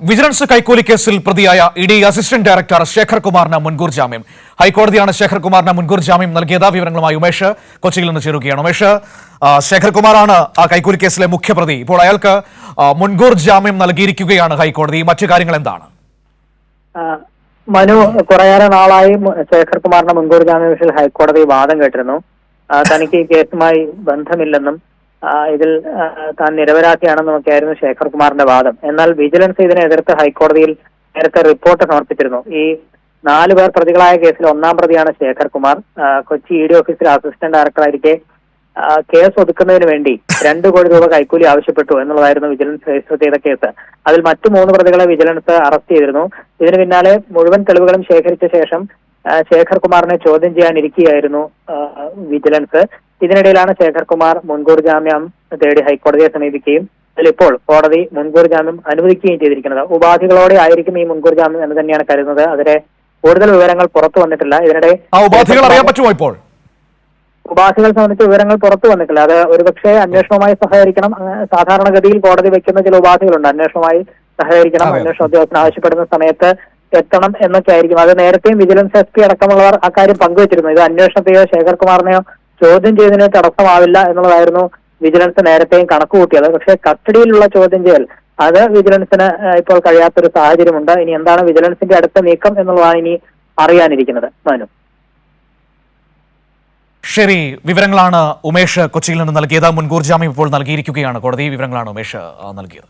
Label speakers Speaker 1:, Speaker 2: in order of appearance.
Speaker 1: Vigilance കൈക്കൂലി കേസിൽ പ്രതിയായ ഇഡി അസിസ്റ്റന്റ് ഡയറക്ടർ ശേഖർ കുമാറിന് മുൻകൂർ ജാമ്യം. ഹൈക്കോടതിയാണ് ശേഖർ കുമാറിന് മുൻകൂർ ജാമ്യം നൽകിയത്. വിവരങ്ങളുമായി ഉമേഷ് കൊച്ചിയിൽ നിന്ന് ചേരുകയാണ്. ഉമേഷ്, ശേഖർ കുമാറാണ് ആ കൈക്കൂലി കേസിലെ മുഖ്യപ്രതി. ഇപ്പോൾ അയാൾക്ക് മുൻകൂർ ജാമ്യം നൽകിയിരിക്കുകയാണ് ഹൈക്കോടതി. മറ്റു കാര്യങ്ങൾ എന്താണ്?
Speaker 2: മനു, കുറേയേറെ നാളായി ശേഖർ കുമാറിന്റെ മുൻകൂർ ജാമ്യാപേക്ഷയിൽ ഹൈക്കോടതി വാദം കേട്ടിരുന്നു. തനിക്ക് ഈ കേസുമായി ബന്ധമില്ലെന്നും ഇതിൽ താൻ നിരപരാധിയാണെന്നുമൊക്കെയായിരുന്നു ശേഖർ കുമാറിന്റെ വാദം. എന്നാൽ വിജിലൻസ് ഇതിനെ എതിർത്ത് ഹൈക്കോടതിയിൽ നേരത്തെ റിപ്പോർട്ട് സമർപ്പിച്ചിരുന്നു. ഈ 4 പേർ പ്രതികളായ കേസിൽ 1-ാം പ്രതിയാണ് ശേഖർ കുമാർ. കൊച്ചി ഇ ഡി ഓഫീസിൽ അസിസ്റ്റന്റ് ഡയറക്ടറായിരിക്കെ കേസ് ഒതുക്കുന്നതിന് വേണ്ടി 2 കോടി രൂപ കൈക്കൂലി ആവശ്യപ്പെട്ടു എന്നുള്ളതായിരുന്നു വിജിലൻസ് രജിസ്റ്റർ ചെയ്ത കേസ്. അതിൽ മറ്റു 3 പ്രതികളെ വിജിലൻസ് അറസ്റ്റ് ചെയ്തിരുന്നു. ഇതിന് പിന്നാലെ മുഴുവൻ തെളിവുകളും ശേഖരിച്ച ശേഷം ശേഖർ കുമാറിനെ ചോദ്യം ചെയ്യാനിരിക്കുകയായിരുന്നു വിജിലൻസ്. ഇതിനിടയിലാണ് ശേഖർ കുമാർ മുൻകൂർ ജാമ്യം തേടി ഹൈക്കോടതിയെ സമീപിക്കുകയും അതിലിപ്പോൾ കോടതി മുൻകൂർ ജാമ്യം അനുവദിക്കുകയും ചെയ്തിരിക്കുന്നത്. ഉപാധികളോടെ ആയിരിക്കും ഈ മുൻകൂർ ജാമ്യം എന്ന് തന്നെയാണ് കരുതുന്നത്. അതിലെ കൂടുതൽ വിവരങ്ങൾ പുറത്തു വന്നിട്ടില്ല. ഇതിനിടെ
Speaker 1: ഉപാധികൾ അറിയാൻ പറ്റുമോ? ഇപ്പോൾ
Speaker 2: ഉപാധികൾ സംബന്ധിച്ച വിവരങ്ങൾ പുറത്തു വന്നിട്ടില്ല. അത് ഒരുപക്ഷെ അന്വേഷണവുമായി സഹകരിക്കണം. സാധാരണഗതിയിൽ കോടതി വെക്കുന്ന ചില ഉപാധികളുണ്ട്. അന്വേഷണവുമായി സഹകരിക്കണം, അന്വേഷണ ഉദ്യോഗസ്ഥൻ ആവശ്യപ്പെടുന്ന സമയത്ത് എത്തണം എന്നൊക്കെ ആയിരിക്കും. അത് നേരത്തെയും വിജിലൻസ് SP അടക്കമുള്ളവർ അക്കാര്യം പങ്കുവച്ചിരുന്നു. ഇത് അന്വേഷണത്തെയോ ശേഖർ കുമാറിനെയോ ചോദ്യം ചെയ്തതിന് തടസ്സമാവില്ല എന്നുള്ളതായിരുന്നു വിജിലൻസ് നേരത്തെയും കണക്കുകൂട്ടിയത്. പക്ഷേ കസ്റ്റഡിയിലുള്ള ചോദ്യം ചെയ്യൽ അത് വിജിലൻസിന് ഇപ്പോൾ കഴിയാത്തൊരു സാഹചര്യമുണ്ട്. ഇനി എന്താണ് വിജിലൻസിന്റെ അടുത്ത നീക്കം എന്നുള്ളതാണ് ഇനി അറിയാനിരിക്കുന്നത്. മനു,
Speaker 1: ശരി, വിവരങ്ങളാണ് ഉമേഷ് കൊച്ചിയിൽ നിന്ന് നൽകിയത്. മുൻകൂർ ജാമ്യം ഇപ്പോൾ നൽകിയിരിക്കുകയാണ് കോടതി. വിവരങ്ങളാണ് ഉമേഷ് നൽകിയത്.